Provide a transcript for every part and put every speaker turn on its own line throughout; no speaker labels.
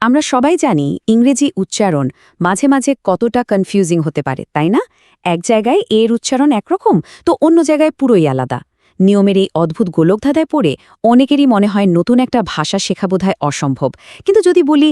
আমরা সবাই জানি ইংরেজি উচ্চারণ মাঝে মাঝে কতটা কনফিউজিং হতে পারে তাই না? এক জায়গায় এর উচ্চারণ একরকম তো অন্য জায়গায় পুরোই আলাদা। নিয়মের এই অদ্ভুত গোলকধাঁধায় পড়ে অনেকেরই মনে হয় নতুন একটা ভাষা শেখা বোধহয় অসম্ভব। কিন্তু যদি বলি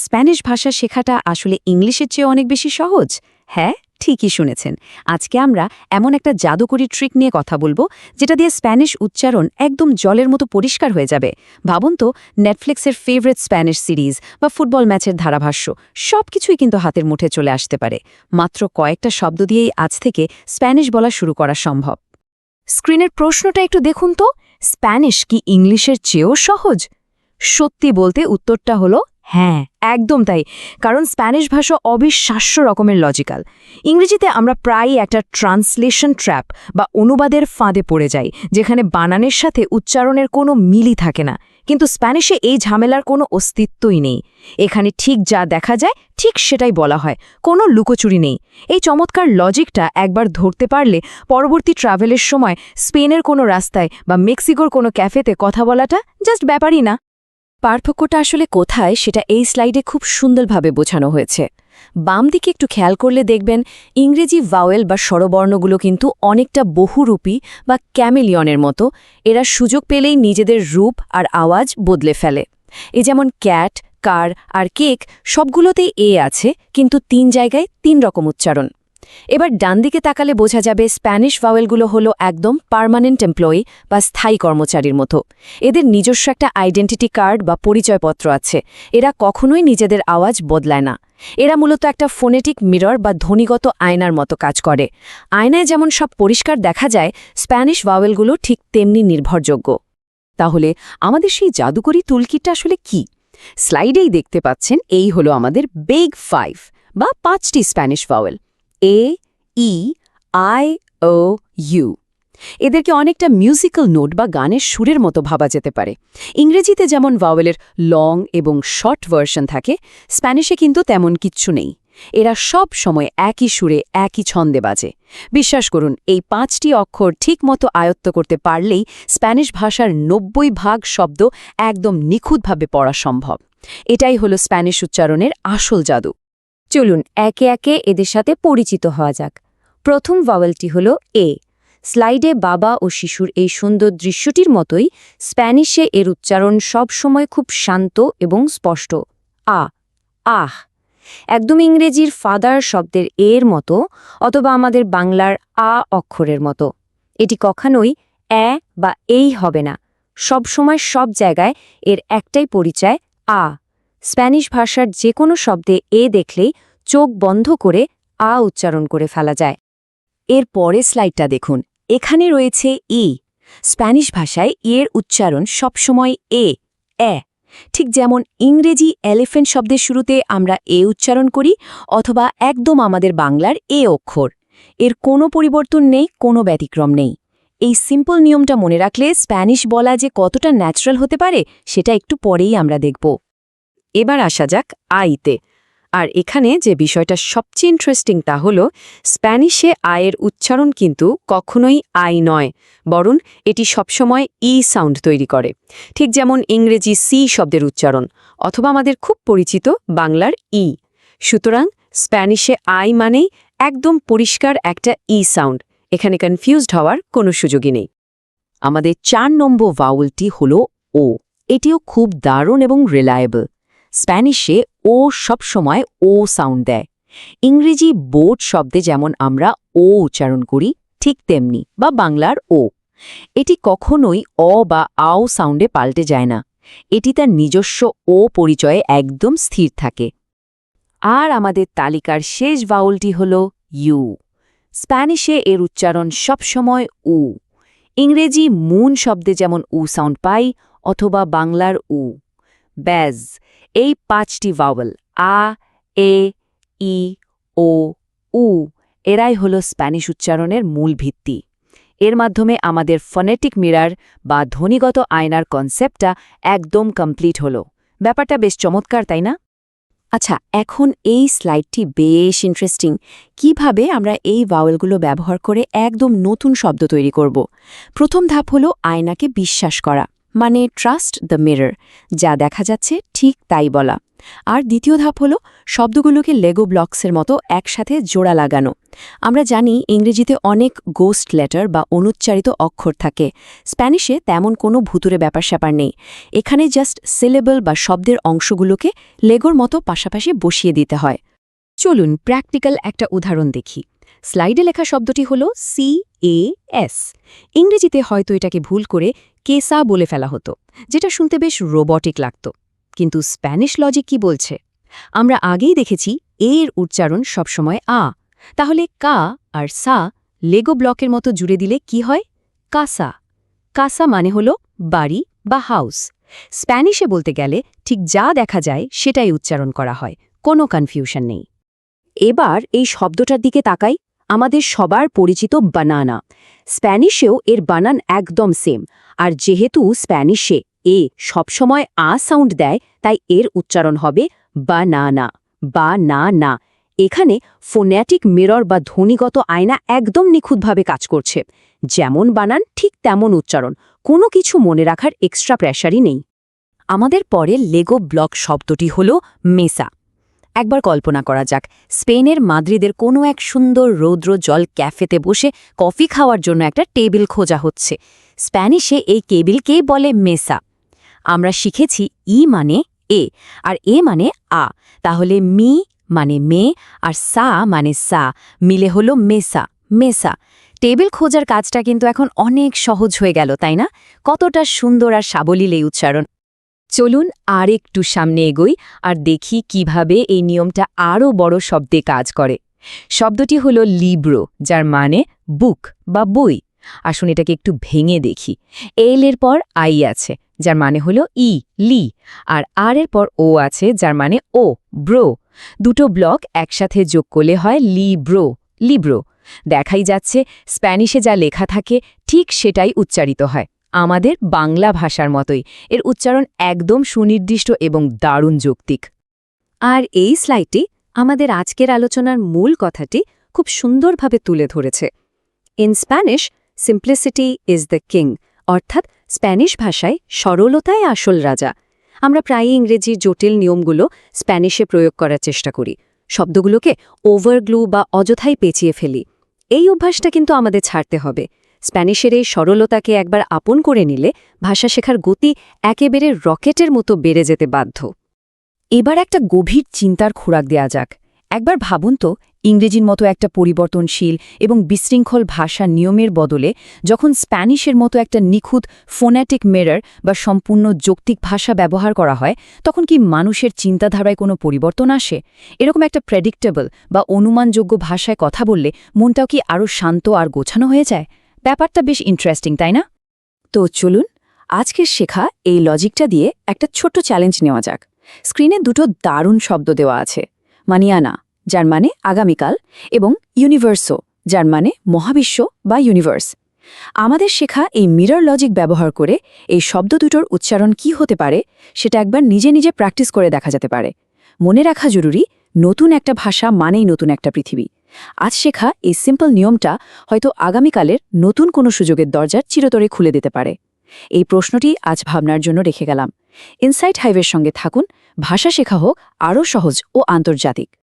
স্প্যানিশ ভাষা শেখাটা আসলে ইংলিশের চেয়ে অনেক বেশি সহজ, হ্যাঁ ঠিকই শুনেছেন। আজকে আমরা এমন একটা জাদুকরি ট্রিক নিয়ে কথা বলবো যেটা দিয়ে স্প্যানিশ উচ্চারণ একদম জলের মতো পরিষ্কার হয়ে যাবে। ভাবুন তো, নেটফ্লিক্সের ফেভারিট স্প্যানিশ সিরিজ বা ফুটবল ম্যাচের ধারাভাষ্য সবকিছুই কিন্তু হাতের মুঠে চলে আসতে পারে। মাত্র কয়েকটা শব্দ দিয়েই আজ থেকে স্প্যানিশ বলা শুরু করা সম্ভব।
স্ক্রিনের প্রশ্নটা একটু দেখুন তো, স্প্যানিশ কি ইংলিশের চেয়েও সহজ? সত্যি বলতে উত্তরটা হলো হ্যাঁ, একদম তাই। কারণ স্প্যানিশ ভাষা অবিশ্বাস্য রকমের লজিক্যাল। ইংরেজিতে আমরা প্রায়ই একটা ট্রান্সলেশন ট্র্যাপ বা অনুবাদের ফাঁদে পড়ে যাই, যেখানে বানানের সাথে উচ্চারণের কোনো মিলই থাকে না। কিন্তু স্প্যানিশে এই ঝামেলার কোনো অস্তিত্বই নেই। এখানে ঠিক যা দেখা যায় ঠিক সেটাই বলা হয়, কোনো লুকোচুরি নেই। এই চমৎকার লজিকটা একবার ধরতে পারলে পরবর্তী ট্রাভেলের সময় স্পেনের কোনো রাস্তায় বা মেক্সিকোর কোনো ক্যাফেতে কথা বলাটা জাস্ট ব্যাপারই না।
পার্থক্যটা আসলে কোথায় সেটা এই স্লাইডে খুব সুন্দরভাবে বোঝানো হয়েছে। বাম দিকে একটু খেয়াল করলে দেখবেন ইংরেজি ভাওয়েল বা স্বরবর্ণগুলো কিন্তু অনেকটা বহুরূপী বা ক্যামেলিয়নের মতো। এরা সুযোগ পেলেই নিজেদের রূপ আর আওয়াজ বদলে ফেলে। যেমন ক্যাট, কার আর কেক সবগুলোতেই এ আছে, কিন্তু 3 জায়গায় 3 রকম উচ্চারণ। এবার ডান দিকে তাকালে বোঝা যাবে স্প্যানিশ ভাওয়েলগুলো হলো একদম পার্মানেন্ট এমপ্লয়ি বা স্থায়ী কর্মচারীর মতো। এদের নিজস্ব একটা আইডেন্টিটি কার্ড বা পরিচয়পত্র আছে। এরা কখনোই নিজেদের আওয়াজ বদলায় না। এরা মূলত একটা ফোনেটিক মিরর বা ধ্বনিগত আয়নার মতো কাজ করে। আয়নায় যেমন সব পরিষ্কার দেখা যায়, স্প্যানিশ ভাওয়েলগুলো ঠিক তেমনি নির্ভরযোগ্য। তাহলে আমাদের সেই জাদুকরি টুলকিটটা আসলে কি? স্লাইডেই দেখতে পাচ্ছেন, এই হলো আমাদের বিগ 5 বা 5টি Spanish vowel. A, E, I, O, U. এদেরকে অনেকটা মিউজিক্যাল নোট বা গানের সুরের মতো ভাবা যেতে পারে। ইংরেজিতে যেমন ভাওয়েলের লং এবং শর্ট ভার্সন থাকে, স্প্যানিশে কিন্তু তেমন কিচ্ছু নেই। এরা সব সময় একই সুরে একই ছন্দে বাজে। বিশ্বাস করুন, এই 5টি অক্ষর ঠিকমতো আয়ত্ত করতে পারলেই স্প্যানিশ ভাষার 90% শব্দ একদম নিখুঁতভাবে পড়া সম্ভব। এটাই হলো স্প্যানিশ উচ্চারণের আসল জাদু।
চলুন একে একে এদের সাথে পরিচিত হওয়া যাক। প্রথম ভাওয়েলটি হল এ। স্লাইডে বাবা ও শিশুর এই সুন্দর দৃশ্যটির মতোই স্প্যানিশে এর উচ্চারণ সবসময় খুব শান্ত এবং স্পষ্ট। আ, আহ। একদম ইংরেজির ফাদার শব্দের এর মতো, অথবা আমাদের বাংলার আ অক্ষরের মতো। এটি কখনোই এ বা এই হবে না। সবসময় সব জায়গায় এর একটাই পরিচয়, আ। স্প্যানিশ ভাষার যে কোনো শব্দে এ দেখলেই চোখ বন্ধ করে আ উচ্চারণ করে ফেলা যায়।
এর পরে স্লাইডটা দেখুন, এখানে রয়েছে ই। স্প্যানিশ ভাষায় এর উচ্চারণ সবসময় এ, এ। ঠিক যেমন ইংরেজি এলিফ্যান্ট শব্দের শুরুতে আমরা এ উচ্চারণ করি, অথবা একদম আমাদের বাংলার এ অক্ষর। এর কোনো পরিবর্তন নেই, কোনো ব্যতিক্রম নেই। এই সিম্পল নিয়মটা মনে রাখলে স্প্যানিশ বলা যে কতটা ন্যাচারাল হতে পারে সেটা একটু পরেই আমরা দেখব। এবার আসা যাক আইতে। আর এখানে যে বিষয়টা সবচেয়ে ইন্টারেস্টিং তা হল, স্প্যানিশে আয়ের উচ্চারণ কিন্তু কখনোই আই নয়, বরং এটি সবসময় ই সাউন্ড তৈরি করে। ঠিক যেমন ইংরেজি সি শব্দের উচ্চারণ, অথবা আমাদের খুব পরিচিত বাংলার ই। সুতরাং স্প্যানিশে আই মানেই একদম পরিষ্কার একটা ই সাউন্ড। এখানে কনফিউজড হওয়ার কোনো সুযোগই নেই। আমাদের 4 নম্বর ভাওয়েলটি হল ও। এটিও খুব দারুণ এবং রিলায়েবল। স্প্যানিশে ও সবসময় ও সাউন্ড দেয়। ইংরেজি বোট শব্দে যেমন আমরা ও উচ্চারণ করি, ঠিক তেমনি, বা বাংলার ও। এটি কখনোই অ বা আও সাউন্ডে পাল্টে যায় না। এটি তার নিজস্ব ও পরিচয়ে একদম স্থির থাকে। আর আমাদের তালিকার শেষ ভাওয়েলটি হল ইউ। স্প্যানিশে এর উচ্চারণ সবসময় উ। ইংরেজি মুন শব্দে যেমন উ সাউন্ড পাই, অথবা বাংলার উ। ব্যাজ। এই 5টি ভাওয়েল আ, এ, ই, ও, উ, এরাই হল স্প্যানিশ উচ্চারণের মূল ভিত্তি। এর মাধ্যমে আমাদের ফনেটিক মিরর বা ধ্বনিগত আয়নার কনসেপ্টটা একদম কমপ্লিট হল। ব্যাপারটা বেশ চমৎকার, তাই না? আচ্ছা, এখন এই স্লাইডটি বেশ ইন্টারেস্টিং। কিভাবে আমরা এই ভাওয়েলগুলো ব্যবহার করে একদম নতুন শব্দ তৈরি করব? প্রথম ধাপ হল আয়নাকে বিশ্বাস করা। মানে ট্রাস্ট দ্য মিরর, যা দেখা যাচ্ছে ঠিক তাই বলা। আর দ্বিতীয় ধাপ হল শব্দগুলোকে লেগো ব্লকসের মতো একসাথে জোড়া লাগানো। আমরা জানি ইংরেজিতে অনেক গোস্ট লেটার বা অনুচ্চারিত অক্ষর থাকে। স্প্যানিশে তেমন কোনো ভুতুরে ব্যাপার-স্যাপার নেই। এখানে জাস্ট সিলেবল বা শব্দের অংশগুলোকে লেগোর মতো পাশাপাশি বসিয়ে দিতে হয়। চলুন প্র্যাকটিক্যাল একটা উদাহরণ দেখি। স্লাইডে লেখা শব্দটি হল CAS। ইংরেজিতে হয়তো এটাকে ভুল করে কেসা বলে ফেলা হতো, যেটা শুনতে বেশ রোবটিক লাগত। কিন্তু স্প্যানিশ লজিক কি বলছে? আমরা আগেই দেখেছি এর উচ্চারণ সবসময় আ। তাহলে কা আর সা লেগো ব্লকের মতো জুড়ে দিলে কি হয়? কাসা। কাসা মানে হল বাড়ি বা হাউস। স্প্যানিশে বলতে গেলে ঠিক যা দেখা যায় সেটাই উচ্চারণ করা হয়, কোনো কনফিউশন নেই। এবার এই শব্দটার দিকে তাকাই, আমাদের সবার পরিচিত বানানা। স্প্যানিশেও এর বানান একদম সেম, আর যেহেতু স্প্যানিশে এ সবসময় আ সাউন্ড দেয়, তাই এর উচ্চারণ হবে বানানা বা না না। এখানে ফোনেটিক মিরর বা ধ্বনিগত আয়না একদম নিখুঁতভাবে কাজ করছে। যেমন বানান ঠিক তেমন উচ্চারণ, কোনো কিছু মনে রাখার এক্সট্রা প্রেশারই নেই। আমাদের পরে লেগো ব্লক শব্দটি হল মেসা। একবার কল্পনা করা যাক, স্পেনের মাদ্রিদের কোনো এক সুন্দর রৌদ্র জল ক্যাফেতে বসে কফি খাওয়ার জন্য একটা টেবিল খোঁজা হচ্ছে। স্প্যানিশে এই টেবিলকেই বলে মেসা। আমরা শিখেছি ই মানে এ আর এ মানে আ, তাহলে মি মানে মে আর সা মানে সা মিলে হলো মেসা, মেসা। টেবিল খোঁজার কাজটা কিন্তু এখন অনেক সহজ হয়ে গেল, তাই না? কতটা সুন্দর আর সাবলীল এই উচ্চারণ। চলুন আর একটু সামনে এগোই আর দেখি কিভাবে এই নিয়মটা আরও বড় শব্দে কাজ করে। শব্দটি হল লিব্রো, যার মানে বুক বা বই। আসুন এটাকে একটু ভেঙে দেখি। এল এর পর আই আছে, যার মানে হল ই, লি, আর আর এর পর ও আছে, যার মানে ও, ব্রো। দুটো ব্লক একসাথে যোগ করলে হয় লিব্রো, লিব্রো। দেখাই যাচ্ছে স্প্যানিশে যা লেখা থাকে ঠিক সেটাই উচ্চারিত হয়, আমাদের বাংলা ভাষার মতোই। এর উচ্চারণ একদম সুনির্দিষ্ট এবং দারুণ যৌক্তিক। আর এই স্লাইডটি আমাদের আজকের আলোচনার মূল কথাটি খুব সুন্দরভাবে তুলে ধরেছে। In Spanish, simplicity is the king, অর্থাৎ স্প্যানিশ ভাষায় সরলতাই আসল রাজা। আমরা প্রায়ই ইংরেজির জটিল নিয়মগুলো স্প্যানিশে প্রয়োগ করার চেষ্টা করি, শব্দগুলোকে ওভারগ্লু বা অযথাই পেঁচিয়ে ফেলি। এই অভ্যাসটা কিন্তু আমাদের ছাড়তে হবে। স্প্যানিশের এই সরলতাকে একবার আপন করে নিলে ভাষা শেখার গতি একেবারে রকেটের মতো বেড়ে যেতে বাধ্য। এবার একটা গভীর চিন্তার খোরাক দেয়া যাক। একবার ভাবুন তো, ইংরেজির মতো একটা পরিবর্তনশীল এবং বিশৃঙ্খল ভাষার নিয়মের বদলে যখন স্প্যানিশের মতো একটা নিখুঁত ফোনেটিক মিরর বা সম্পূর্ণ যৌক্তিক ভাষা ব্যবহার করা হয়, তখন কি মানুষের চিন্তাধারায় কোনো পরিবর্তন আসে? এরকম একটা প্রেডিক্টেবল বা অনুমানযোগ্য ভাষায় কথা বললে মনটাও কি আরও শান্ত আর গোছানো হয়ে যায়? ব্যাপারটা বেশ ইন্টারেস্টিং, তাই না? তো চলুন আজকের শেখা এই লজিকটা দিয়ে একটা ছোট্ট চ্যালেঞ্জ নেওয়া যাক। স্ক্রিনে দুটো দারুণ শব্দ দেওয়া আছে, মানিয়ানা, যার মানে আগামীকাল, এবং ইউনিভার্সো, যার মানে মহাবিশ্ব বা ইউনিভার্স। আমাদের শেখা এই মিরর লজিক ব্যবহার করে এই শব্দ দুটোর উচ্চারণ কি হতে পারে সেটা একবার নিজে নিজে প্র্যাকটিস করে দেখা যেতে পারে। মনে রাখা জরুরি, নতুন একটা ভাষা মানেই নতুন একটা পৃথিবী। আজ শেখা এই সিম্পল নিয়মটা হয়তো আগামীকালের নতুন কোনো সুযোগের দরজার চিরতরে খুলে দিতে পারে। এই প্রশ্নটি আজ ভাবনার জন্য রেখে গেলাম। ইনসাইট হাইভের সঙ্গে থাকুন, ভাষা শেখা হোক আরও সহজ ও আন্তর্জাতিক।